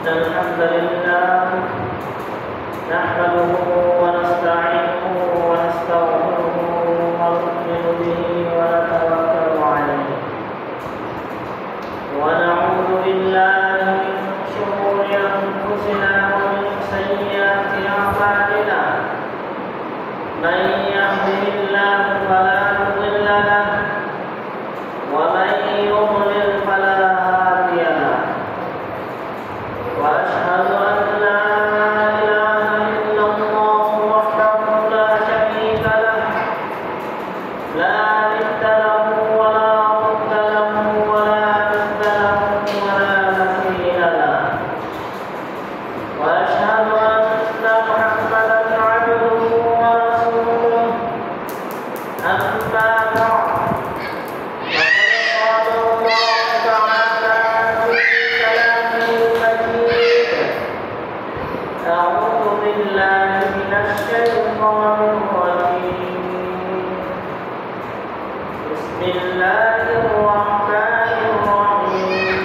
الحمد لله نحمده ونستعينه ونستغفره ونؤمن به ونتوكل عليه ونعوذ بالله من شرور أنفسنا ومن سيئات أعمالنا من يهده الله فلا مضل له ومن يضلل فلا هادي له وأشهد أن لا إله إلا الله وحده لا شريك له لا ند له ولا ضد له ولا ند له ولا مثيل له وأشهد أن محمدا عبده ورسوله أما بعد أعوذ بالله من الشيطان الرجيم بسم الله الرحمن الرحيم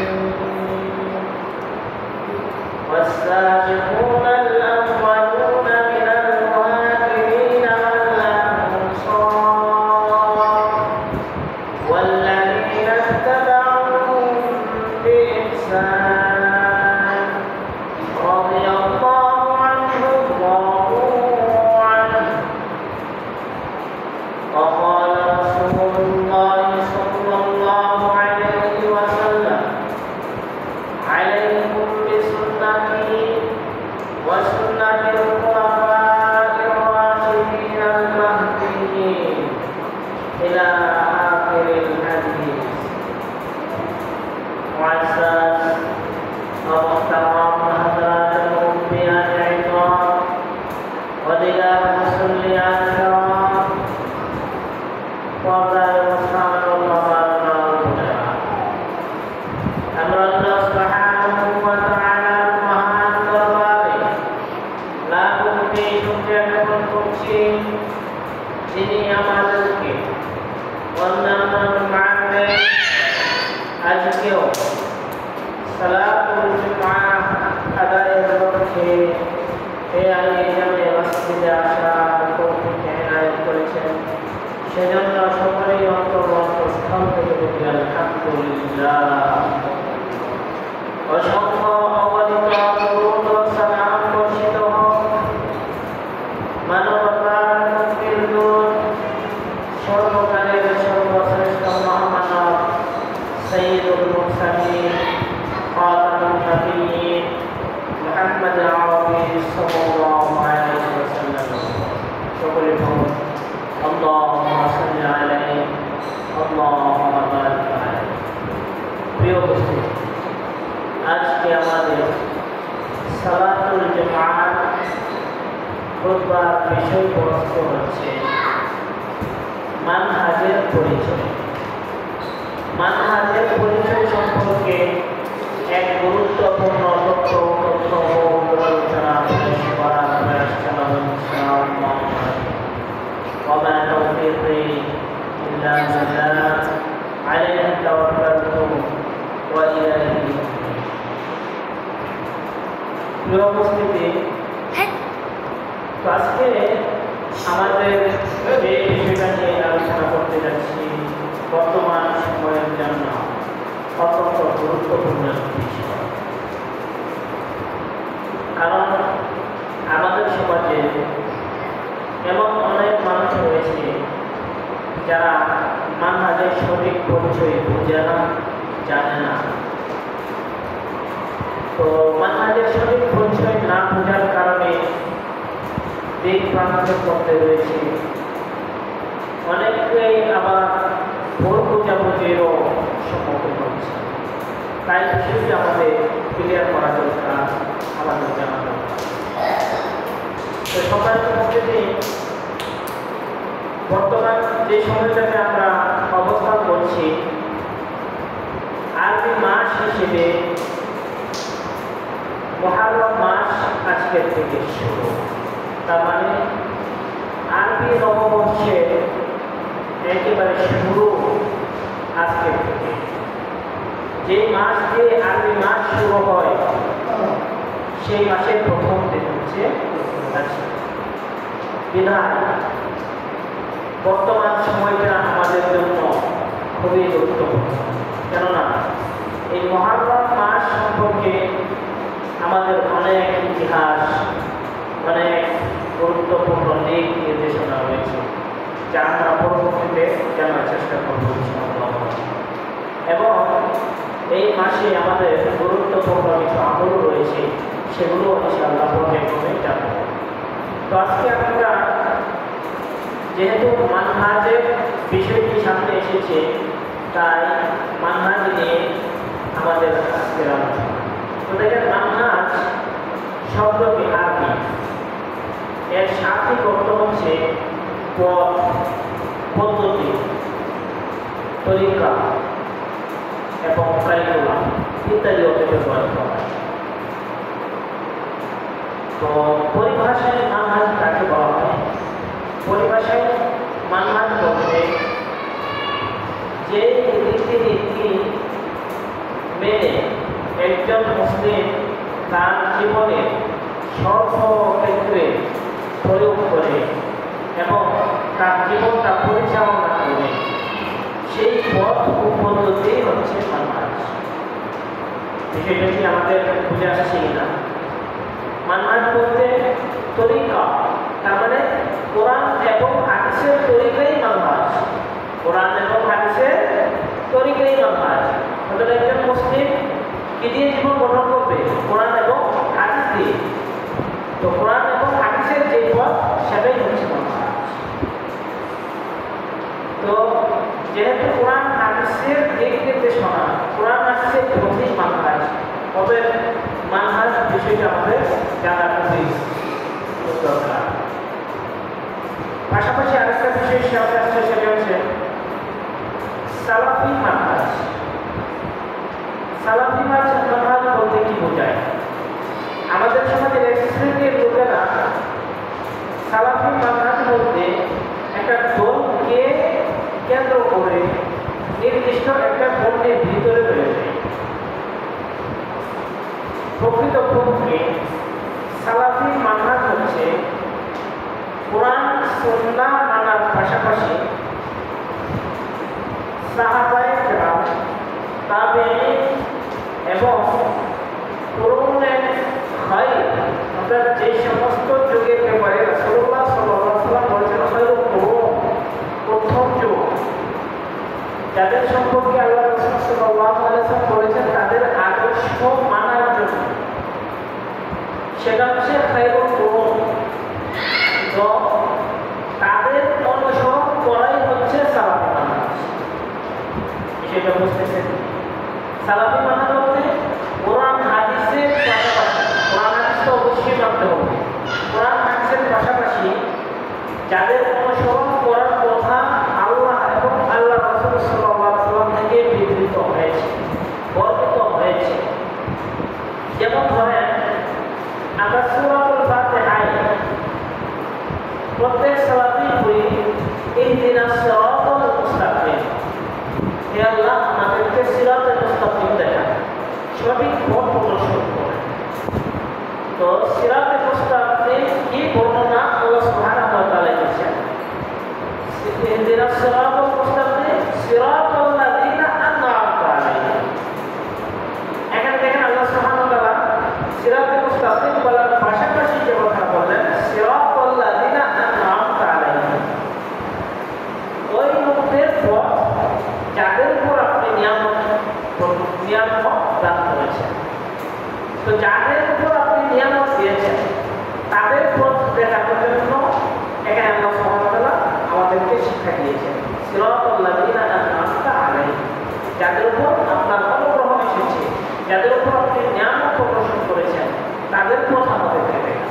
والسابقون الأولون من المهاجرين والأنصار والذين اتبعوهم بإحسان رضي الله عنهم ورضوا عنه وقال رسول الله صلى الله عليه وسلم عليكم بسنتي وسنة الخلفاء الراشدين المهديين إلى آخر الحديث. وعساس ومحترم حضرات المؤمنين العظام وديار المسلمين الكرام وأبناء المسلمين والمبارك আমরা আল্লাহ সুবহানাহু ওয়া তাআলার মহান দরবারে লাখ কোটি শুকরিয়া জ্ঞাপন করছি যিনি আমাদেরকে অন্যান্য মানবে আজকেও সালাতুল জুমআহ আদায়ের লক্ষ্যে এই আয়োজনে মসজিদে আসার তৌফিক এনায়েত করেছেন সেজন্য সকলেই অন্তঃস্থল থেকে বলি আলহামদুলিল্লাহ। অসংখ্য অগণিত দরুদ ও সালাম বর্ষিত হোক মানবতার মুক্তির দূত সর্বকালের সর্বশ্রেষ্ঠ মহামানব সাইয়্যিদুল মুরসালিন খাতামুন নবিয়্যিন মুহাম্মদ আরবি সাল্লাল্লাহু আলাইহি ওয়াসাল্লাম সকলে বলুন আল্লাহুম্মা সাল্লি আলাইহি আল্লাহুম্মা বারিক আলাইহি। প্রিয় উপস্থিতি, আজকে আমাদের সালাতুল জুমআহ খুতবার বিষয়বস্তু হচ্ছে মানহাজের পরিচয়। মানহাজের পরিচয় সম্পর্কে এক গুরুত্বপূর্ণ তথ্য আলোচনা করার প্রয়াস চালানো ইনশাআল্লাহ। ওয়া তাওফীকি ইল্লা বিল্লাহ আলাইহি তাওয়াক্কালতু ওয়া ইলাইহি। প্রিয় উপস্থিতি, আজকে আমাদের যে বিষয়টা নিয়ে আলোচনা করতে যাচ্ছি বর্তমান সময়ের জন্য অত্যন্ত গুরুত্বপূর্ণ বিষয়। কারণ আমাদের সমাজে এমন অনেক মানুষ রয়েছে যারা মানহাজের সঠিক পরিচয় বোঝে না, জানে না। তো মানহাজের সঠিক পরিচয় না বোঝার কারণে দিক ভ্রান্তের মধ্যে রয়েছে, অনেকেই আবার ভুল বোঝাবুঝিরও সম্মুখীন হচ্ছে। তাই বিষয়টি আমাদের ক্লিয়ার করা দরকার, আমাদের জানা দরকার। তো সবাই উপস্থিতি, বর্তমান যে সময়টাতে আমরা অবস্থান করছি আরবি মাস হিসেবে মুহররম মাস আজকের থেকে শুরু। তার মানে আরবি নববর্ষের একেবারে শুরু আজকের থেকে। যে মাস দিয়ে আরবি মাস শুরু হয় সেই মাসের প্রথম দিন হচ্ছে বিধান। বর্তমান সময়টা আমাদের জন্য খুবই গুরুত্বপূর্ণ, কেননা এই মুহররম মাস সম্পর্কে আমাদের অনেক ইতিহাস, অনেক গুরুত্বপূর্ণ দিক নির্দেশনা রয়েছে, যা আমরা পরবর্তীতে জানার চেষ্টা করব ইনশাআল্লাহ। এবং এই মাসে আমাদের গুরুত্বপূর্ণ কিছু আমল রয়েছে, সেগুলো ইনশাআল্লাহ পর্যায়ক্রমে জানব। তো আজকে আমরা যেহেতু মানহাজের বিষয়টি সামনে এসেছে, তাই মানহাজ নিয়ে আমাদের আজকের আলোচনা। তো দেখেন, মানহাজ শব্দটি আরবি, এর শাব্দিক অর্থ হচ্ছে পথ, পদ্ধতি, তরিকা এবং কারিকুলাম ইত্যাদি অর্থে ব্যবহার করা হয়। তো পরিভাষায় মানহাজ কাকে বলা হয়? পরিভাষায় মানহাজ বলতে যে রীতিনীতি মেনে একজন মুসলিম তার জীবনে সর্বক্ষেত্রে প্রয়োগ করে এবং তার জীবনটা পরিচালনা করে, সেই পথ ও পদ্ধতি হচ্ছে মানহাজ। বিষয়টা কি আমাদের বুঝে আসছে কিনা? মানহাজ বলতে তরিকা, তার মানে কোরআন এবং হাদিসের তরিকাই মানহাজ। কোরআন এবং হাদিসের তরিকাই মানহাজ। অর্থাৎ একজন মুসলিম কি দিয়ে জীবন গঠন করবে? কোরআন এবং হাদিস দিয়ে। তো কোরআন এবং হাদিসের যে পথ, সেটাই হচ্ছে মানহাজ। তো যেহেতু কোরআন হাদিসের দিক নির্দেশনা, কোরআন হাদিসের পথেই মানহাজ, তবে মানহাজ বিষয়টা আমাদের জানা খুবই দরকার। পাশাপাশি আরেকটা বিষয় সামনে আসছে, সেটা হচ্ছে সালাফি মানহাজ। সালাফি মানহাজ বলতে কি বোঝায়? আমাদের সমাজের এক শ্রেণীর লোকেরা সালাফি মানহাজ বলতে একটা দলকে কেন্দ্র করে নির্দিষ্ট একটা পণ্যের ভিতরে রয়েছে। প্রকৃতপক্ষে সালাফি মানহাজ হচ্ছে কোরআন সুন্নাহ মানার পাশাপাশি সাহাবায়ে কেরাম, তাবেঈন এবং কুরুনে খায়র, অর্থাৎ যে সমস্ত যুগের ব্যাপারে রাসূলুল্লাহ সাল্লাল্লাহু আলাইহি ওয়াসাল্লাম বলেছেন খায়রুল কুরুন, প্রথম যুগ, যাদের সম্পর্কে আল্লাহ রাসূল সাল্লাল্লাহু আলাইহি ওয়াসাল্লাম বলেছেন তাদের আদর্শ মানার জন্য, সেটা হচ্ছে খায়রুল কুরুন। তো তাদের অনুসরণ করাই হচ্ছে সালাফি মানহাজ। সেটা বুঝতেছেন? সালাফি মানহাজ বলতে কোরআন হাদিসের পাশাপাশি, কোরআন হাদিস তো অবশ্যই মানতে হবে, কোরআন হাদিসের পাশাপাশি যাদের অনুসরণ করার কথা আল্লাহ এবং আল্লাহ রাসূল সাল্লাল্লাহু আলাইহি ওয়াসাল্লাম থেকে বিবৃত হয়েছে, বর্ণিত হয়েছে। যেমন ধরেন, আমরা সূরাতুল ফাতিহায় প্রত্যেক সালাতেই পড়ি ইহদিনাস সিরাতাল মুস্তাকিম, হে আল্লাহ আমাদেরকে সিরাতাল মুস্তাকিম দেখান, সঠিক পথ প্রদর্শন করেন। তো সিরাতাল মুস্তাকিম কি বর্ণনা আল্লাহ সুবহানাহু ওয়া তাআলা দিয়েছেন? ইহদিনাস সিরাতাল মুস্তাকিম সিরাতাল লাযিনা আন'আমতা আলাইহিম। এখানে দেখেন আল্লাহ সুবহানাহু ওয়া তাআলা সিরাতাল মুস্তাকিম বলার পাশাপাশি যে কথা বললেন সিরাতাল লাযিনা আন'আমতা আলাইহিম, ওই লোকদের পথ যাদের উপর আপনি নিয়ামত দান করেছেন। তো যাদের উপর আপনি নিয়ামত দিয়েছেন তাদের পথ দেখানোর জন্য এখানে আল্লাহ সুবহানাহু ওয়া তাআলা আমাদেরকে শিক্ষা দিয়েছেন, সিরাতাল লাযিনা আন'আমতা আলাইহিম, যাদের উপর আপনার অনুগ্রহ এসেছে, যাদের উপর আপনি নিয়ামত প্রদর্শন করেছেন, তাদের পথ আমাদেরকে দেখান।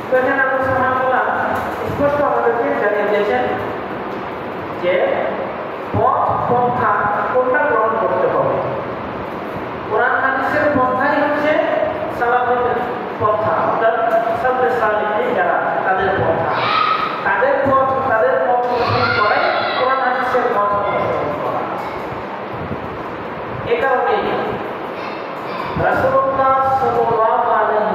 তো এখানে আল্লাহ সুবহানাহু ওয়া তাআলা স্পষ্ট আমাদেরকে জানিয়ে দিয়েছেন যে পথ পন্থা কোনটা গ্রহণ করতে হবে। কোরআন হাদিসের পন্থাই হচ্ছে সালাফি পন্থা, অর্থাৎ সালফে সালেহিন যারা, তাদের পন্থা, তাদের পথ, তাদের পথ অনুসরণ করাই কোরআন হাদিসের পথ অনুসরণ করা। এ কারণেই রাসূলুল্লাহ সাল্লাল্লাহু আলাইহি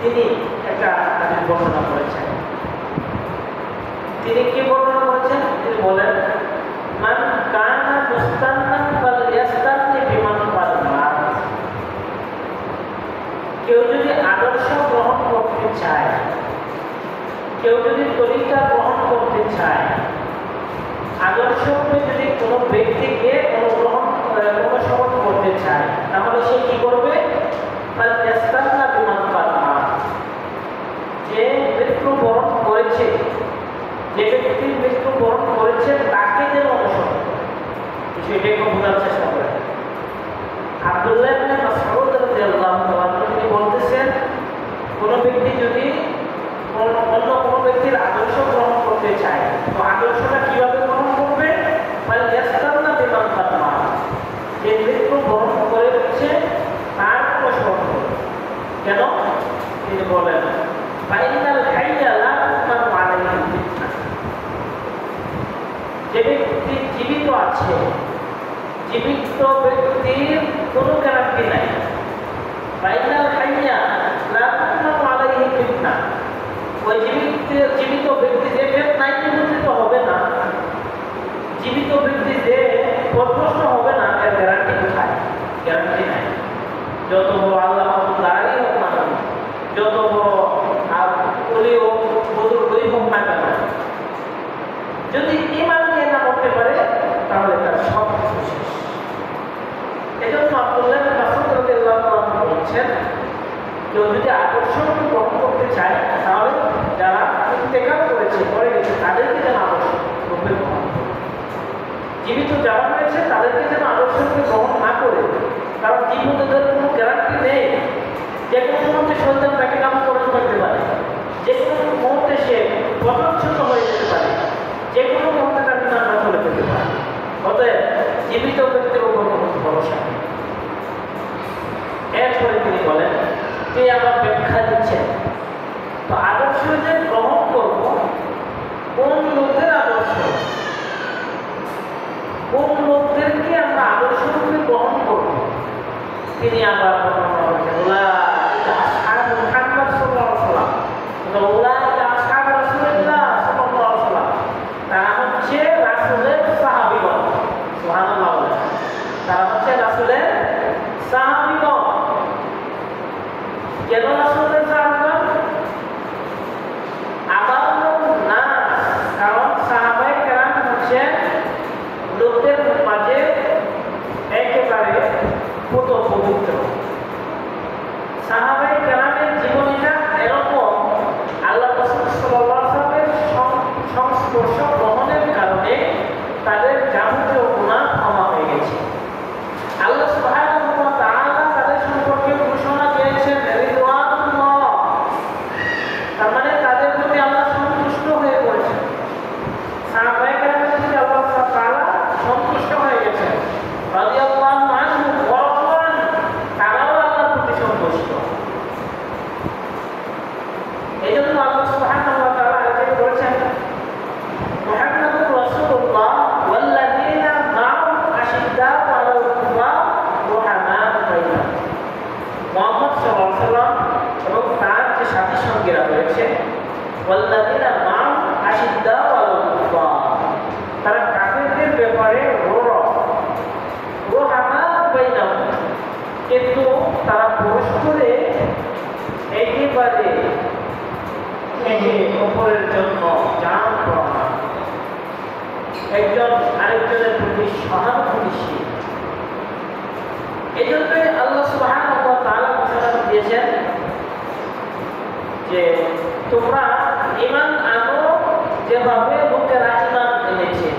তিনি একটা হাদিস বর্ণনা করেছেন। তিনি কি বর্ণনা করেছেন? তিনি বলেন, মান কানা মুস্তান্নান ফালইয়াস্তান্নি বিমান ফালমাত। কেউ যদি আদর্শ গ্রহণ করতে চায়, কেউ যদি তরিকা গ্রহণ করতে চায়, আদর্শকে যদি কোনো ব্যক্তিকে অনুসরণ করতে চায়, তাহলে সে কি করবে? ফালইয়াস্তান্না বিমান ফালমাত। যে মৃত্যুবরণ করেছে, যে ব্যক্তি মৃত্যুবরণ করেছে তাকে যেন অনুসরণ করে। বিষয়টা একটু বোঝার চেষ্টা করে। আব্দুল্লাহ ইবনে মাসউদ রাদিয়াল্লাহু তাআলা তিনি বলতেছেন, কোনো ব্যক্তি যদি অন্য কোনো ব্যক্তির আদর্শ গ্রহণ করতে চায়, তো আদর্শটা কিভাবে গ্রহণ করবে? ফালইয়াস্তান্না বিমান ফালমাত। যে মৃত্যুবরণ করেছে তার অনুসরণ করবে। কেন? তিনি বলেন, ফাইনাল হাইয়া লা তুকমানু আলাইহি ফিতনা। যে ব্যক্তি জীবিত আছে, জীবিত ব্যক্তির কোনো গ্যারান্টি নাই। ফাইনাল হাইয়া লা তুকমানু আলাইহি ফিতনা। ওই জীবিত ব্যক্তি যে ফিতনায় নিমজ্জিত হবে না, জীবিত ব্যক্তি যে পথভ্রষ্ট হবে না, এর গ্যারান্টি কোথায়? গ্যারান্টি নাই। যত বড় আল্লাহ দাঁড়িয়ে হোক না কেন, যত বড় ওলি ও বুজুর্গই হোক না কেন, যদি ঈমান নিয়ে না করতে পারে তাহলে তার সব কিছু শেষ। এজন্য আব্দুল্লাহ ইবনে মাসউদ রাদিয়াল্লাহু আনহু বলছেন, কেউ যদি আদর্শ গ্রহণ করতে চায় তাহলে যারা ইন্তেকাল করেছে, মরে গেছে, তাদেরকে যেন আদর্শ রূপে গ্রহণ করে। জীবিত যারা রয়েছে তাদেরকে যেন আদর্শকে গ্রহণ না করে, কারণ জীবিতদের কোনো গ্যারান্টি নেই। যে কোনো মুহূর্তে শয়তান তাকে নামকরণ করতে পারে, যে কোনো মুহূর্তে সে পথচ্যুত হয়ে যেতে পারে, যে কোনো মুহূর্তে তার বিমানটা চলে যেতে পারে। অতএব জীবিত ব্যক্তির উপর কোনো ভরসা নেই। এরপরে তিনি বলেন, তিনি আবার ব্যাখ্যা দিচ্ছেন, তো আদর্শ যে গ্রহণ করব, কোন লোকদের আদর্শ, কোন লোকদেরকে আমরা আদর্শ রূপে গ্রহণ করব, তিনি আবার বর্ণনা করেছেন, উলাইকা আসহাবুল মুহাম্মদ সাল্লাল্লাহু আলাইহি ওয়াসাল্লাম, উলাইকা আসহাবু রাসূলিল্লাহ সাল্লাল্লাহু আলাইহি ওয়াসাল্লাম। তারা হচ্ছে রাসূলের সাহাবীগণ। সুবহানাল্লাহ। তারা হচ্ছে রাসূলের সাহাবীগণ। কেন রাসূলের সাহাবীগণ? আবার না, কারণ সাহাবায়ে কেরাম হচ্ছে লোকদের মাঝে একেবারে পবিত্র। সাহাবায়ে কেরামের জীবনীটা এরকম, আল্লাহ রাসূল সাল্লাল্লাহু আলাইহি ওয়াসাল্লামের সংস্পর্শ গ্রহণের কারণে তাদের যাবতীয় গুনাহ ক্ষমা হয়ে গেছে। আল্লাহ সুবহানাহু ওয়া তাআলা তাদের সম্পর্কে ঘোষণা দিয়েছেন রিদওয়ানুল্লাহ, তার মানে তাদের প্রতি আল্লাহ সন্তুষ্ট হয়ে পড়েছেন। সাহাবায়ে কেরামের প্রতি আল্লাহ তাআলা সন্তুষ্ট হয়ে গেছেন। রাদিয়াল্লাহু আনহু ওয়া রাদওয়ান, তারাও আল্লাহর প্রতি সন্তুষ্ট। এজন্য আল্লাহ সুবহানাহু ওয়া তাআলা আয়াতে বলেছেন, মুহাম্মাদুর রাসূলুল্লাহ ওয়াল্লাযীনা মা'আহু আশিদ্দাউ আলাল কুফার রুহামাউ বাইনাহুম। মুহাম্মদ সাল্লাল্লাহু আলাইহি ওয়াসাল্লাম এবং তার যে সাথী সঙ্গীরা রয়েছে, ওয়াল্লাযীনা মা'আহু আশিদ্দাউ আলাল কুফার, তারা কাফিরদের ব্যাপারে রুহামাউ বাইনাহুম, কিন্তু তারা পরস্পরে একেবারে একে অপরের জন্য জান প্রাণ, একজন আরেকজনের প্রতি সহানুভূতিশীল। এই জন্যই আল্লাহ সুবহানাহু ওয়া তাআলা ঘোষণা দিয়েছেন যে তোমরা ঈমান আনো যেভাবে লোকেরা ঈমান এনেছে।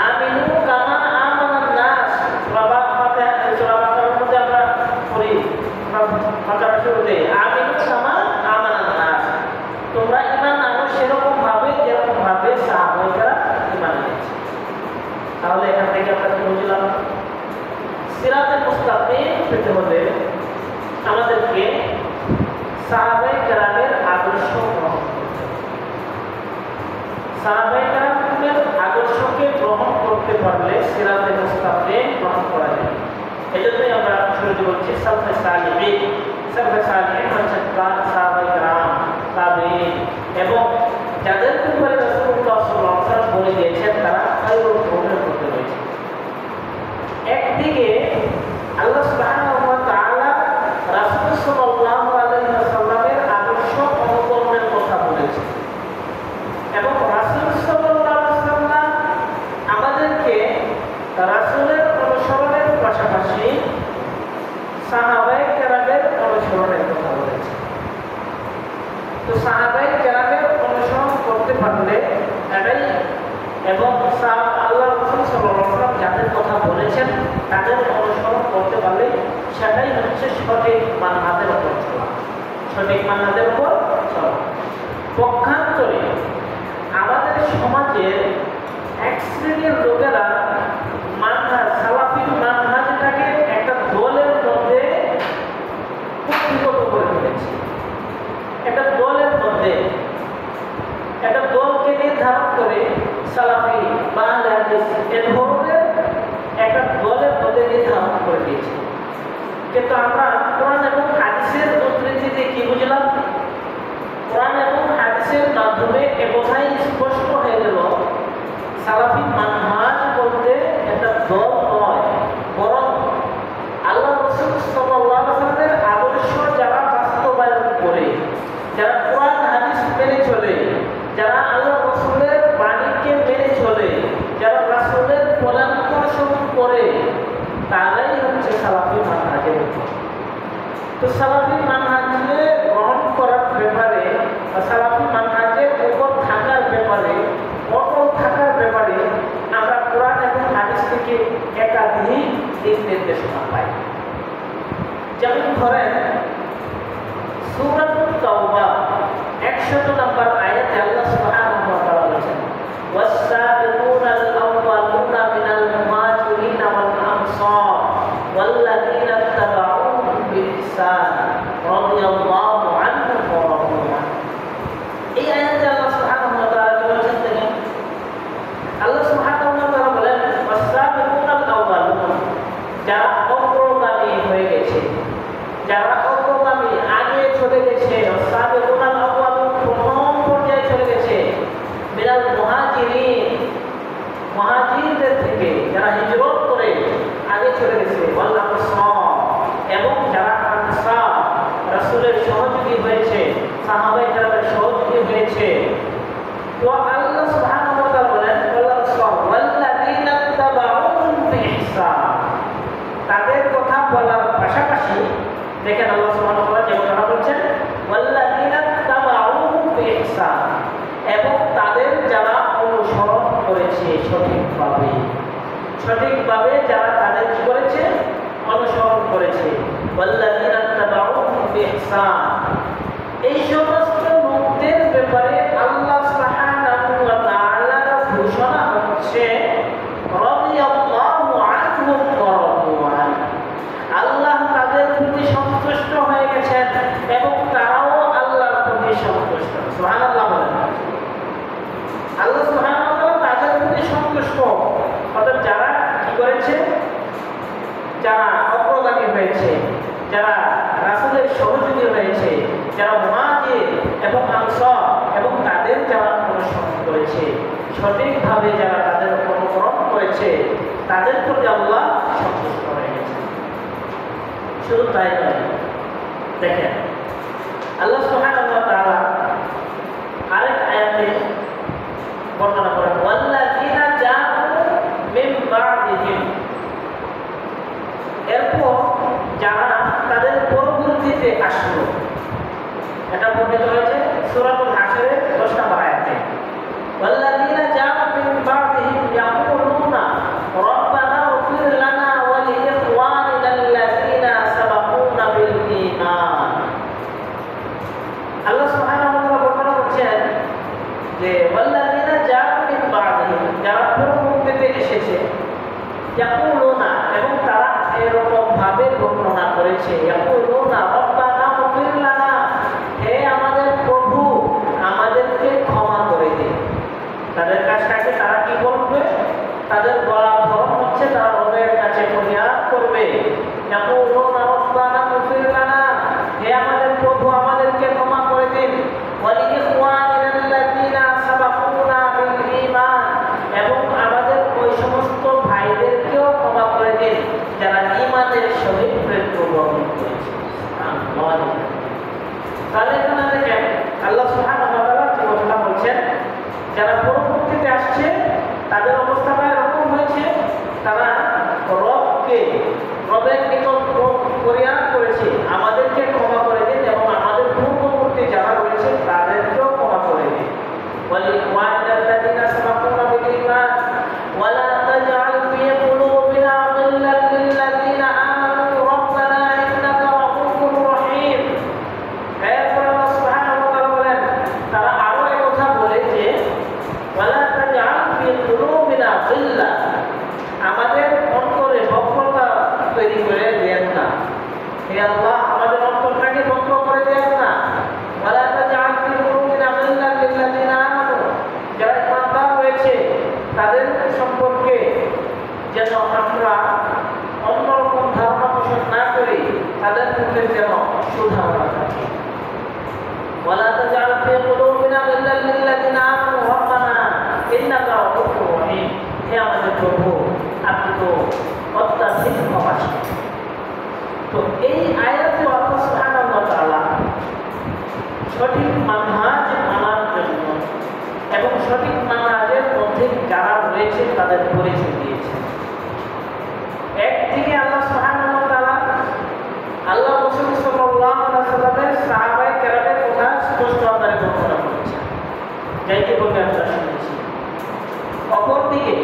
আমিনু কামা আমানান নাস, সূরা বাকারার মধ্যে আমরা পড়ি, বাকারার শুরুতে আমিনু কামা আমানান নাস, তোমরা ঈমান আনো সেরকম ভাবে যেরকম ভাবে সাহাবায়েরা ঈমান এনেছে। তাহলে এখান থেকে আমরা কি বুঝলাম? সিরাতে মুস্তাকিম পেতে হলে আমাদেরকে সাহাবায়ে কেরামের আদর্শ গ্রহণ করতে হবে। সাহাবায়ে কেরামের আদর্শকে গ্রহণ করতে পারলে সিরাতে মুস্তাকিম গ্রহণ করা যায়। এজন্যই আমরা শুরুতে বলছি সালফে সালিহিন, সালফে সালেহিন হচ্ছেন সাহাবায়ে কেরাম, তাবেঈন, এবং যাদের উপরে রাসূলুল্লাহ সাল্লাল্লাহু আলাইহি ওয়াসাল্লাম বলে দিয়েছেন তারা খায়রুল কুরুনের মধ্যে রয়েছে। একদিকে আল্লাহ সুবহানাহু ওয়া তাআলা রাসূল সাল্লাল্লাহু আলাইহি ওয়াসাল্লামের আদর্শ অনুকরণের কথা বলেছেন এবং রাসূল সাল্লাল্লাহু আলাইহি ওয়াসাল্লাম আমাদেরকে রাসূলের অনুসরণের পাশাপাশি সাহাবায়ে কেরামের অনুসরণের কথা বলেছেন। তো সাহাবায়ে কেরামের অনুসরণ করতে পারলে এটাই, এবং আল্লাহ রাসূল সাল্লাল্লাহু আলাইহি ওয়াসাল্লাম যাদের কথা বলেছেন তাদের অনুসরণ করতে পারলে সেটাই হচ্ছে সঠিক মানহাজের উপর চলা, সঠিক মানহাজের উপর চলা। পক্ষান্তরে আমাদের সমাজের এক শ্রেণীর লোকেরা মানহাজ, সালাফি মানহাজটাকে একটা দলের মধ্যে কুক্ষিগত করে ফেলেছে। একটা দলের মধ্যে একটা দলকে নির্ধারণ করে সালাফি বা আহলে হাদিস এ ধরনের একটা দলের মধ্যে নির্ধারণ করে দিয়েছে। কিন্তু আমরা কোরআন এবং হাদিসের উদ্ধৃতি দিয়ে কি বুঝলাম? কোরআন এবং হাদিসের মাধ্যমে এ কথাই স্পষ্ট হয়ে গেল সালাফি মানহাজ বলতে একটা দল নয়, বরং আল্লাহ রাসূল সাল্লাল্লাহু আলাইহি ওয়াসাল্লামের আদর্শ যারা বাস্তবায়ন করে, যারা কোরআন হাদিস মেনে চলে, যারা আল্লাহ রাসূলের বাণীকে মেনে চলে, যারা রাসূলের পদানুসরণ করে, তারাই হচ্ছে সালাফি মানহাজের উপর। তো সালাফি মানহাজে গ্রহণ করার ব্যাপারে বা সালাফি মানহাজের উপর থাকার ব্যাপারে, অটল থাকার ব্যাপারে আমরা কোরআন এবং হাদিস থেকে একাধিক দিক নির্দেশনা পাই। যেমন ধরেন সূরাতুত তাওবা 100 নম্বর আয়াতে আল্লাহ সুবহানাহু ওয়া তাআলা বলেছেন, ওয়াস-সাবিকুনাল আউওয়ালুনা মিনাল মুহাজিরিনা ওয়াল আনসার ওয়াল্লাযীনা ইত্তাবাউহুম বিইহসান রাদিয়াল্লাহু আনহুম ওয়া রাদু আনহু। এই আয়াতে আল্লাহ সুবহানাহু ওয়া তাআলা কি বলেছেন দেখেন, আল্লাহ সুবহানাহু ওয়া তাআলা বলেন ওয়াস-সাবিকুনাল আউওয়ালুনা, যারা অগ্রগামী হয়ে গেছে, যারা অগ্রগামী আগে চলে গেছে, সাবিকুনাল আউওয়ালুন প্রথম পর্যায়ে চলে গেছে, মিনাল মুহাজিরিন, মুহাজিরদের থেকে যারা হিজরত করে আগে চলে গেছে, ওয়াল আনসার, এবং যারা আনসার রাসূলের সহযোগী হয়েছে, সাহাবায়ে কেরামের সহযোগী হয়েছে। তো আল্লাহ সুবহানাহু ওয়া তাআলা বলেন ওয়াল আনসার ওয়াল্লাযীনা ইত্তাবাউহুম বিইহসান, তাদের কথা বলার পাশাপাশি দেখেন আল্লাহ সুবহানাহু ওয়া তাআলা যে কথা বলছেন ওয়াল্লাযীনা তাবাউহুম বিইহসান, এবং তাদের যারা অনুসরণ করেছে সঠিকভাবে, সঠিকভাবে যারা তাদের কি করেছে, অনুসরণ করেছে। ওয়াল্লাযীনা তাবাউহুম বিইহসান, এই সমস্ত লোকদের ব্যাপারে আল্লাহ সুবহানাহু ওয়া তাআলার ঘোষণা হচ্ছে রাদিয়াল্লাহু আনহুম ওয়া রাদু আনহু, আল্লাহ তাদের প্রতি সন্তুষ্ট হয়ে গেছেন এবং তারাও আল্লাহর প্রতি সন্তুষ্ট। সুবহানাল্লাহ বলেন। আল্লাহ সুবহানাহু ওয়া তাআলা তাদের প্রতি সন্তুষ্ট, অর্থাৎ যারা কি করেছে, যারা অগ্রগামী হয়েছে, যারা রাসূলের সহযোগী হয়েছে, যারা মুহাজির এবং আনসার এবং তাদের যারা অনুসরণ করেছে, সঠিকভাবে যারা তাদের অনুকরণ করেছে, তাদের প্রতি আল্লাহ সন্তুষ্ট হয়ে গেছে। শুধু তাই নয়, দেখেন আল্লাহ সুবহানাহু ওয়া তাআলা আরেক আয়াতে বর্ণনা করেন ওয়াল্লাযীনা জাউ মিন বা'দিহিম, এরপর যারা তাদের পরবর্তীতে আসলো, এটা বর্ণিত হয়েছে সূরাতুল হাশরের 10 নম্বর আয়াতে, ওয়াল্লাযীনা জাউ মিন বা'দিহিম ইয়াকুলুনা রাব্বানা ইগফির লানা ওয়া লিইখওয়ানিনাল্লাযীনা সাবাকুনা বিল ঈমান। আল্লাহ সুবহানাহু ওয়া তাআলা বর্ণনা করছেন যে ওয়াল্লাযীনা জাউ মিন বা'দিহিম, যারা পরবর্তীতে এসেছে, ইয়াকুলুনা, এবং তারা এরকম ভাবে বর্ণনা করেছে, ইয়াকুলুনা রাব্বানা ইগফির লানা, হে আমাদের প্রভু আমাদেরকে ক্ষমা করে দিন। তাদের কাজটাকে তারা কি করবে, তাদের বলার ধরন হচ্ছে তারা রবের কাছে ফরিয়াদ করবে, ইয়াকুলুনা রাব্বানা ইগফির লানা, হে প্রভু আমাদেরকে ক্ষমা করে দিন। ওয়ালিইখওয়ানিনাল্লাযীনা সাবাকুনা বিল ঈমান, এবং আমাদের ওই সমস্ত ভাইদেরকেও ক্ষমা করে দিন যারা ঈমানের সহিত মৃত্যুবরণ করেছে। তাহলে এখানে দেখেন আল্লাহ সুবহানাহু ওয়া তাআলা যে কথা বলছেন, যারা পরবর্তীতে আসছে তাদের অবস্থাটা এরকম হয়েছে, তারা রবের নিকট ফরিয়াদ করেছে আমাদেরকে ক্ষমা করে দিন এবং আমাদের পূর্ববর্তী যারা রয়েছে তাদেরকেও ক্ষমা করে দিন। ওয়ালিইখওয়ানিনাল্লাযীনা সাবাকুনা বিল ঈমান ওয়ালা তাজআল ফী কুলুবিনা গিল্লাল লিল্লাযীনা আমানু রাব্বানা ইন্নাকা রাউফুর রহিম। এরপর আল্লাহ সুবহানাহু ওয়া তাআলা বলেন, তারা আরো এই কথা বলে যে ওয়ালা তাজআল ফী কুলুবিনা গিল্লা, আমাদের অন্তরে বক্রতা তৈরি করে দেন না। হে আল্লাহ, আমাদের অন্তরটাকে বক্র করে দেন না। ওয়ালা তাজআল ফী কুলুবিনা গিল্লাল লিল্লাযীনা আমানু, যারা ঈমানদার হয়েছে তাদের সম্পর্কে যেন আমরা অন্যরকম ধারণা পোষণ না করি, তাদের মধ্যে যেন সুধারণা থাকে। ওয়ালা তাজআল ফী কুলুবিনা গিল্লাল লিল্লাযীনা আমানু রাব্বানা ইন্নাকা রাউফুর রহিম, হে আমাদের প্রভু, আপনি তো অত্যাধিক ক্ষমাশীল। তো এই আয়াতে আল্লাহ সুবহানাহু ওয়া তাআলা সঠিক মানহাজ মানার জন্য এবং সঠিক মানহাজের মধ্যে যারা রয়েছে তাদের পরিচয় দিয়েছে। একদিকে আল্লাহ সুবহানাহু ওয়া তাআলা আল্লাহ রাসূল সাল্লাল্লাহু আলাইহি ওয়াসাল্লামের সাহাবায়ে কেরামের কথা স্পষ্ট আকারে বর্ণনা করেছেন, যাইতে বলতে আমরা শুনেছি। অপরদিকে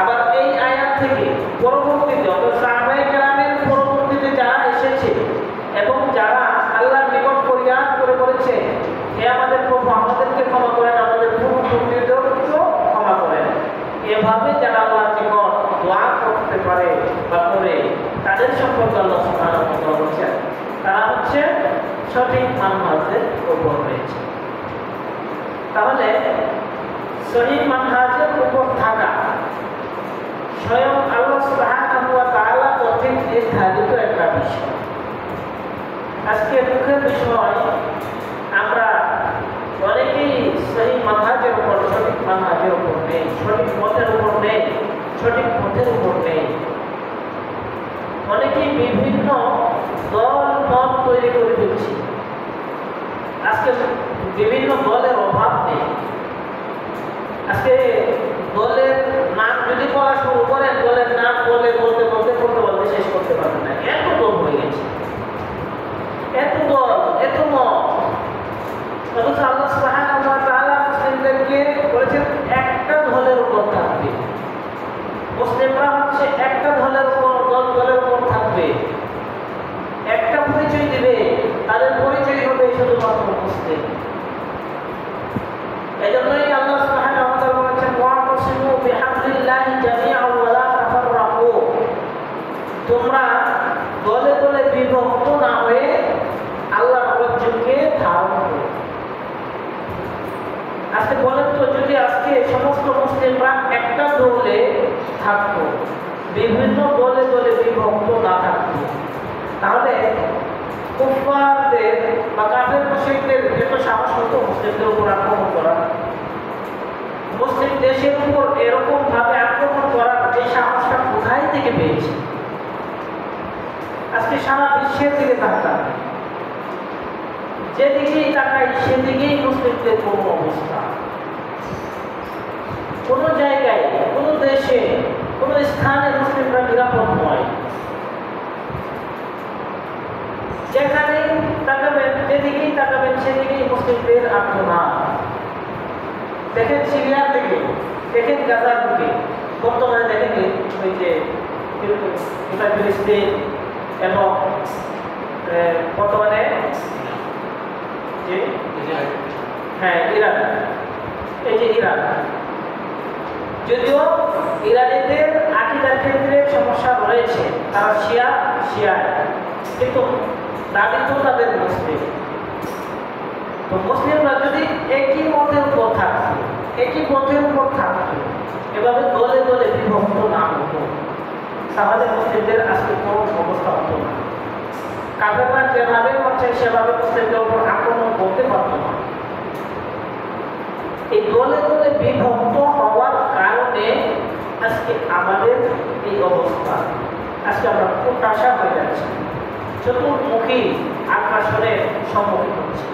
আবার এই আয়াত থেকে পরবর্তীতে অর্থাৎ সাহাবায়ে কেরামের পরবর্তীতে যারা এসেছে এবং যারা আল্লাহর নিকট ফরিয়াদ করে বলেছে, হে আমাদের প্রভু, আমাদেরকে ক্ষমা করেন, আমাদের পূর্বপুরুষদেরকেও ক্ষমা করেন, এভাবে যারা আল্লাহর নিকট দোয়া করতে পারে বা করে, তাদের সম্পর্কে আল্লাহ সুবহানাহু ওয়া তাআলা বলেছেন তারা হচ্ছে সঠিক মানহাজের উপর রয়েছে। তাহলে সহিহ মানহাজের উপর থাকা স্বয়ং আল্লাহ সুবহানাহু ওয়া তাআলা কর্তৃক নির্ধারিত একটা বিষয়। আজকে দুঃখের বিষয়, আমরা অনেকেই সহিহ মানহাজের উপর, সঠিক মানহাজের উপর নেই, সঠিক পথের উপর নেই, সঠিক পথের উপর নেই। অনেকেই বিভিন্ন দল মত তৈরি করে দিচ্ছি। আজকে বিভিন্ন দলের অভাব নেই। আজকে দলের নাম যদি বলা শুরু করেন, দলের নাম বলতে শেষ করতে পারবেন না, এত দল হয়ে গেছে, এত দল, এত মত। অথচ আল্লাহ সুবহানাহু ওয়া তাআলা মুসলিমদেরকে বলেছেন একটা দলের উপর থাকবে। মুসলিমরা হচ্ছে একটা দলের উপর থাকবে, একটা পরিচয় দিবে, তাদের পরিচয় হবে শুধুমাত্র মুসলিম। এজন্যই আল্লাহ সুবহানাহু ওয়া তাআলা বলেছেন ওয়া'তাসিমু বিহাবলিল্লাহি জামিআন ওয়া লা তাফাররাকু, তোমরা দলে দলে বিভক্ত না হয়ে আল্লাহর রজ্জুকে ধারণ করো। আজকে বলেন তো, যদি আজকে সমস্ত মুসলিমরা একটা দলে থাকতো, বিভিন্ন দলে দলে বিভক্ত না থাকতো, তাহলে কুফফারদের বা কাফের মুশরিকদের এত সাহস হতো মুসলিমদের উপর আক্রমণ করা, মুসলিম দেশের উপর এরকম ভাবে আক্রমণ করার এই সাহসটা কোথায় থেকে পেয়েছে? আজকে সারা বিশ্বের দিকে তাকান, যেদিকেই তাকাই সেদিকেই মুসলিমদের কোন অবস্থা। কোন জায়গায়, কোন দেশে, কোন স্থানে মুসলিমরা নিরাপদ নয়। যেখানেই তাকাবেন, যেদিকেই তাকাবেন সেদিকেই মুসলিমদের আক্রমণ। দেখেন সিরিয়ার দিকে, দেখেন গাজার দিকে, বর্তমানে দেখেন ওই যে ফিলিস্তিন এবং বর্তমানে যে ইরান, এই যে ইরান, যদিও ইরানিদের আকীদার ক্ষেত্রে সমস্যা রয়েছে, তারা শিয়া, কিন্তু দাবি তো তাদের মুসলিম। তো মুসলিমরা যদি একই মতের উপর থাকতো, একই পথের উপর থাকতো, এভাবে দলে দলে বিভক্ত না হতো, তাহলে মুসলিমদের আজকে কোন অবস্থা হতো না। কাফেররা যেভাবে করছে সেভাবে মুসলিমদের উপর আক্রমণ করতে পারত না। এই দলে দলে বিভক্ত হওয়ার কারণে আজকে আমাদের এই অবস্থা। আজকে আমরা প্রত্যাশা হয়ে যাচ্ছি, চতুর্মুখী আগ্রাসনের সম্মুখীন হচ্ছে।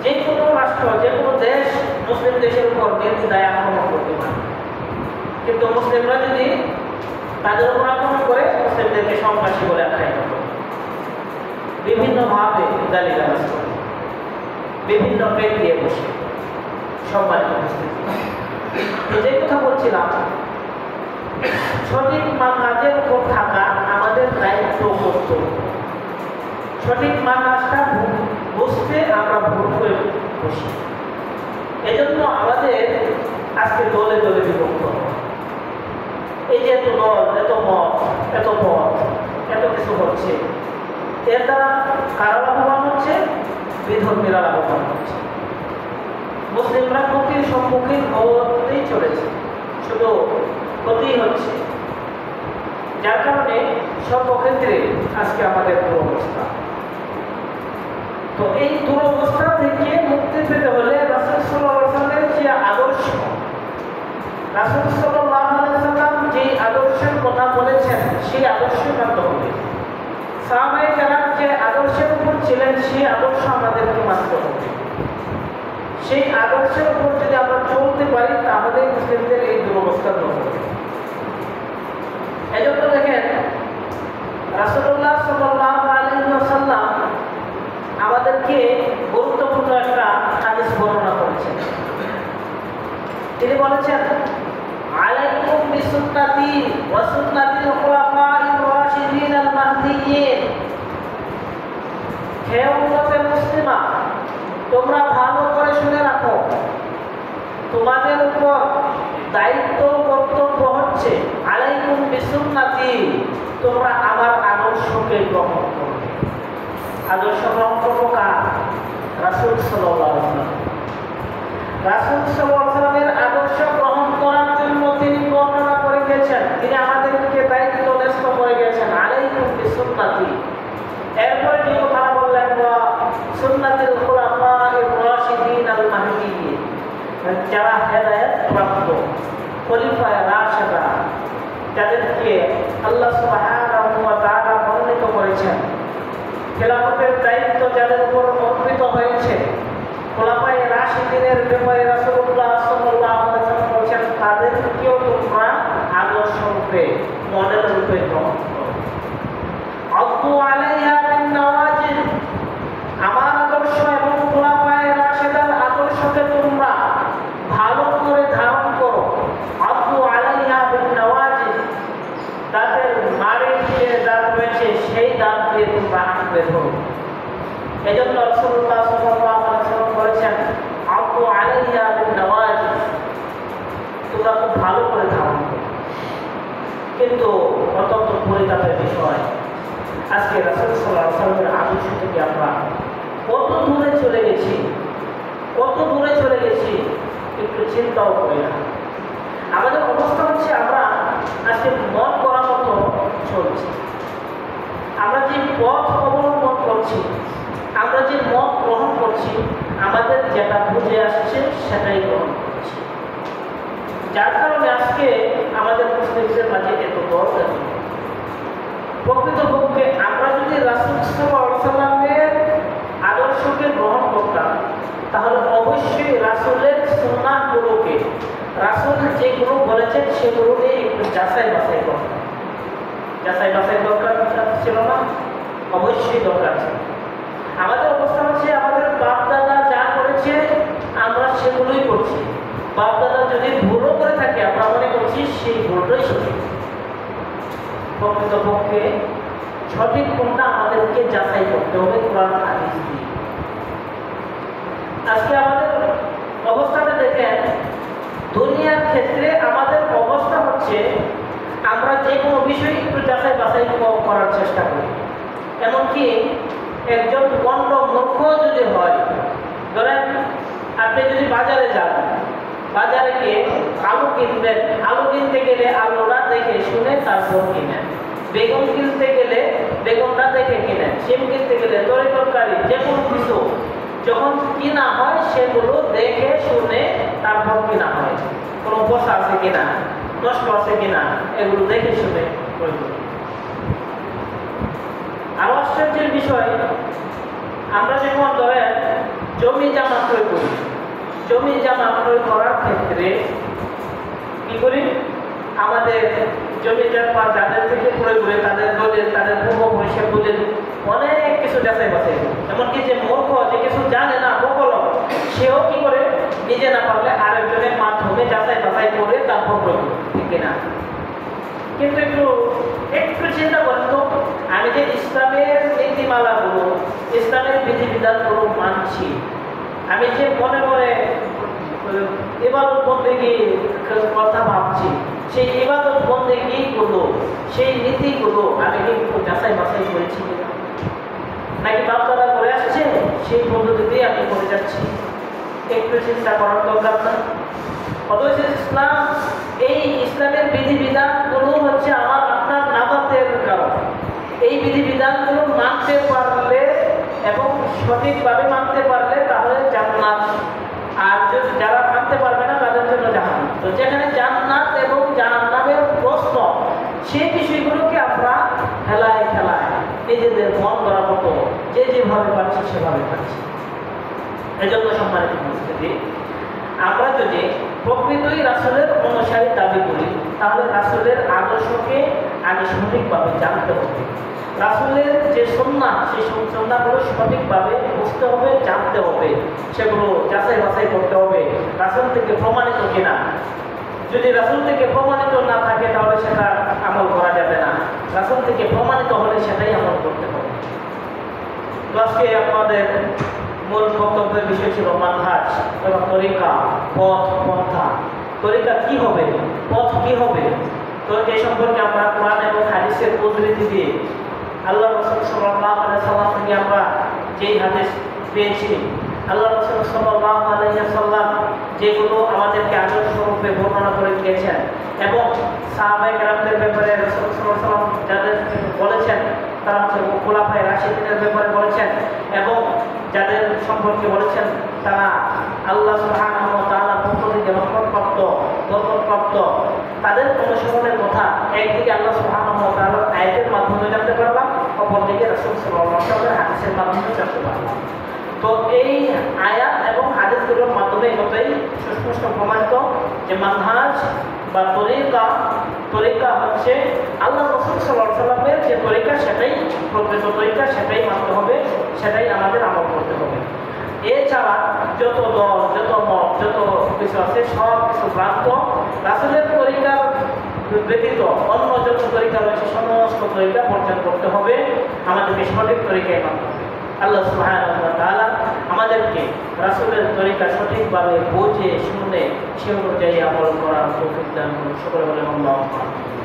যে কোনো রাষ্ট্র, যে কোনো দেশ মুসলিম দেশের উপর নির্দ্বিধায় আক্রমণ করতে পারে, কিন্তু মুসলিমরা যদি তাদের উপর আক্রমণ করে মুসলিমদেরকে সন্ত্রাসী বলে আখ্যায়িত করে, বিভিন্নভাবে গালিগালাজ করে, বিভিন্ন পেট দিয়ে বসে। সম্মানিত উপস্থিতি, যে কথা বলছিলাম, সঠিক মানহাজের উপর থাকা আমাদের দায়িত্ব কর্তব্য। সঠিক মানহাজটা বুঝতে আমরা ভুল করে বসি। এজন্য আমাদের আজকে দলে দলে বিভক্ত। এই যে এত দল, এত মত, এত পথ, এত কিছু হচ্ছে, এর দ্বারা কারা লাভবান হচ্ছে? বিধর্মীরা লাভবান হচ্ছে। মুসলিমরা ক্ষতির সম্মুখীন হতেই চলেছে, শুধু ক্ষতি হচ্ছে, যার কারণে সর্বক্ষেত্রে আজকে আমাদের দুরবস্থা। তো এই দুরবস্থা থেকে মুক্তি পেতে হলে রাসূল সাল্লাল্লাহু আলাইহি ওয়াসাল্লামের যে আদর্শ, রাসূল সাল্লাল্লাহু আলাইহি ওয়াসাল্লাম যে আদর্শের কথা বলেছেন সেই আদর্শ মানতে হবে। সাহাবায়ে কেরাম যে আদর্শের উপর ছিলেন সেই আদর্শ আমাদেরকে মানতে হবে। সেই আদর্শের উপর যদি আমরা চলতে পারি তাহলে মুসলিমদের এই দুরবস্থা দূর হবে। এই জন্য দেখেন রাসূলুল্লাহ সাল্লাল্লাহু আলাইহি ওয়াসাল্লাম আমাদেরকে গুরুত্বপূর্ণ একটা হাদিস বর্ণনা করেছেন। তিনি বলেছেন, আলাইকুম বিসুন্নতি ওয়া সুন্নাতিল খুলাফাইর রাশিদিন আল মাহদিয়্যিন। হে উম্মতে মুসলিমা, তোমরা ভালো করে শুনে রাখো, তোমাদের উপর দায়িত্ব কর্তব্য হচ্ছে আলাইকুম বিসুন্নতি, তোমরা আমার আদর্শকে গ্রহণ করবে। আদর্শ গ্রহণ করবো কার? রাসূল সাল্লাল্লাহু আলাইহি ওয়াসাল্লাম। রাসূল সাল্লাল্লাহু আলাইহি ওয়াসাল্লামের আদর্শ গ্রহণ করার জন্য তিনি বর্ণনা করে গেছেন, তিনি আমাদেরকে দায়িত্ব ন্যস্ত করে গেছেন, আলাইকুম বিসুন্নতি। এরপরে যে কথা বললেন, সুন্নাতুল খুলাফাইর রাশিদিন আল মাহদিয়্যিন, যারা হেদায়েত প্রাপ্ত খলিফায়ে রাশিদা, যাদেরকে আল্লাহ সুবহানাহু ওয়া তাআলা মনোনীত করেছেন, খেলাফতের দায়িত্ব যাদের উপর অর্পিত হয়েছে, খোলাফায়ে রাশিদিনের ব্যাপারে রাসূলুল্লাহ সাল্লাল্লাহু আলাইহি ওয়াসাল্লাম বলেছেন, তাদেরকেও তোমরা আদর্শ রূপে, মডেল রূপে গ্রহণ করো। আদু আলাইহা বিন নওয়াজির, আমার আদর্শ এবং খোলাফায়ে রাশিদার আদর্শকে তোমরা ভালো করে ধারণ করো। আদু আলাইহা বিন নওয়াজির, তাদের মাড়ির যে দাঁত রয়েছে সেই দাঁত দিয়ে তোমরা আঁকড়ে ধরো। এই জন্য রাসূলুল্লাহ সাল্লাল্লাহু আলাইহি ওয়াসাল্লাম বলেছেন, আদু আলাইহা বিন নওয়াজির, তোমরা খুব ভালো করে ধারণ করো। কিন্তু অত্যন্ত পরিতাপের বিষয়, আজকে রাসূল সাল্লাল্লাহু আলাইহি ওয়াসাল্লামের আদর্শ থেকে আমরা কত দূরে চলে গেছি, কত দূরে চলে গেছি একটু চিন্তাও করি না। আমাদের অবস্থা হচ্ছে আমরা আজকে মন করার মতো চলছি। আমরা যে পথ অবলম্বন করছি, আমরা যে মত গ্রহণ করছি, আমাদের যেটা বুঝে আসছে সেটাই গ্রহণ করছি, যার কারণে আজকে আমাদের মুসলিমদের মাঝে এত দরদ। প্রকৃতপক্ষে আমরা যদি রাসূল সাল্লাল্লাহু আলাইহি ওয়াসাল্লামের আদর্শকে গ্রহণ করতাম, তাহলে অবশ্যই রাসূলের সুন্নাহগুলোকে, রাসূল যেগুলো বলেছেন সেগুলো নিয়ে একটু যাচাই বাছাই করতাম। যাচাই বাছাই দরকার ছিল না? অবশ্যই দরকার ছিল। আমাদের অবস্থা হচ্ছে আমাদের বাপ দাদা যা করেছে আমরা সেগুলোই করছি। বাপ দাদা যদি ভুলও করে থাকে আমরা মনে করছি সেই ভুলটাই সঠিক। প্রকৃতপক্ষে সঠিক কোনটা আমাদেরকে যাচাই করতে হবে কোরআন হাদিস দিয়ে। আজকে আমাদের অবস্থাটা দেখেন, দুনিয়ার ক্ষেত্রে আমাদের অবস্থা হচ্ছে আমরা যে কোনো বিষয় একটু যাচাই বাছাই করার চেষ্টা করি। এমনকি একজন গণ্ড মূর্খ যদি হয়, ধরেন আপনি যদি বাজারে যান, বাজারে গিয়ে আলু কিনবেন, আলু কিনতে গেলে আলুটা দেখে শুনে তারপর কিনেন। বেগুন কিনতে গেলে বেগুনটা দেখে কিনেন, সিম কিনতে গেলে তরকারি যে কোনো কিছু যখন কিনা হয় সেগুলো দেখে শুনে তারপর কিনা হয়। কোনো পচা আছে কিনা, নষ্ট আছে কিনা, এগুলো দেখে শুনে ক্রয় করি। আরো আশ্চর্যের বিষয়, আমরা যখন ধরেন জমি জামা ক্রয় করি, জমি জামা ক্রয় করার ক্ষেত্রে কি করি, আমাদের জমি জামা যাদের থেকে ক্রয় করে তাদের দলের, তাদের পূর্ব পরিষদ দলের অনেক কিছু যাচাই বাছাই করে। এমনকি যে মূর্খ, যে কিছু জানে না, বকল, সেও কি করে নিজে না পারলে আরেকজনের মাধ্যমে যাচাই বাছাই করে তারপর ক্রয় করে, ঠিক কিনা? কিন্তু একটু চিন্তা করেন তো, আমি যে ইসলামের নীতিমালাগুলো, ইসলামের বিধিবিধানগুলো মানছি, আমি যে মনে মনে ইবাদত বন্দেগী কথা ভাবছি, সেই ইবাদত বন্দেগীগুলো, সেই নীতিগুলো আমি কিন্তু যাচাই বাছাই করেছি কিনা, নাকি বাপদাদা করে আসছে সেই পদ্ধতিতেই আমি করে যাচ্ছি? একটু চিন্তা করার দরকার না? অথচ ইসলাম, এই ইসলামের বিধিবিধানগুলো হচ্ছে আমার আপনার নাজাতের কারণ। এই বিধিবিধানগুলো মানতে পারলে এবং সঠিকভাবে মানতে পারলে তাহলে জান্নাত, আর যদি যারা মানতে পারবে না তাদের জন্য জাহান্নাম। তো যেখানে জান্নাত এবং জাহান্নামের প্রশ্ন, সেই বিষয়গুলোকে আমরা খেলায় নিজেদের মন করার মতো যে যেভাবে পাচ্ছি সেভাবে পাচ্ছি। এজন্য সম্মানিত উপস্থিতি, আমরা যদি প্রকৃতই রাসূলের অনুসারী দাবি করি, তাহলে রাসূলের আদর্শকে আগে সঠিকভাবে জানতে হবে। রাসূলের যে সুন্নাহ, সেই সুন্নাহগুলো সঠিকভাবে বুঝতে হবে, জানতে হবে, সেগুলো যাচাই বাছাই করতে হবে রাসূল থেকে প্রমাণিত কিনা। যদি রাসূল থেকে প্রমাণিত না থাকে তাহলে সেটা আমল করা যাবে না, রাসূল থেকে প্রমাণিত হলে সেটাই আমল করতে হবে। তো আজকে আপনাদের মূল বক্তব্যের বিষয় ছিল মানহাজ এবং তরিকা, পথ, পন্থা। তরিকা কি হবে, পথ কি হবে, তো এই সম্পর্কে আমরা কোরআন এবং হাদিসের উদ্ধৃতি দিয়ে, আল্লাহ রাসূল সাল্লাল্লাহু আলাইহি ওয়াসাল্লাম থেকে আমরা যেই হাদিস পেয়েছি, আল্লাহ রাসূল সাল্লাল্লাহু আলাইহি ওয়াসাল্লাম যেগুলো আমাদেরকে আদর্শ রূপে বর্ণনা করে দিয়েছেন, এবং সাহাবায়ে কেরামদের ব্যাপারে রাসূল সাল্লাল্লাহু আলাইহি ওয়াসাল্লাম যাদের বলেছেন তারা হচ্ছে খোলাফায়ে রাশিদিনের ব্যাপারে বলেছেন, এবং যাদের সম্পর্কে বলেছেন তারা আল্লাহ সুবহানাহু ওয়া তাআলার পক্ষ থেকে রহমতপ্রাপ্ত, তাদের অনুসরণের কথা একদিকে আল্লাহ সুবহানাহু ওয়া তাআলার আয়াতের মাধ্যমে জানতে পারলাম, অপরদিকে রাসূল সাল্লাল্লাহু আলাইহি ওয়াসাল্লামের হাদিসের মাধ্যমে জানতে পারলাম। তো এই আয়াত এবং হাদিসগুলোর মাধ্যমে এটাই সুস্পষ্ট প্রমাণিত যে মানহাজ বা তরিকা হচ্ছে আল্লাহ রাসূল সাল্লাল্লাহু আলাইহি ওয়াসাল্লামের যে তরিকা, সেটাই প্রকৃত তরিকা, সেটাই মানতে হবে, সেটাই আমাদের আমল করতে হবে। এছাড়া যত দল, যত মত, যত কিছু আছে সব কিছু ভ্রান্ত। রাসূলের তরিকার ব্যতীত অন্য যত তরিকা রয়েছে সমস্ত তরিকা বর্জন করতে হবে, আমাদেরকে সঠিক তরিকায় মানতে হবে। আল্লাহ সুবহানাহু ওয়া তাআলা আমাদেরকে রাসূলের তরিকা সঠিকভাবে বুঝে শুনে সে অনুযায়ী আমল করার তৌফিক দান করুন। সকলে বলেন আল্লাহুম্মা আমিন।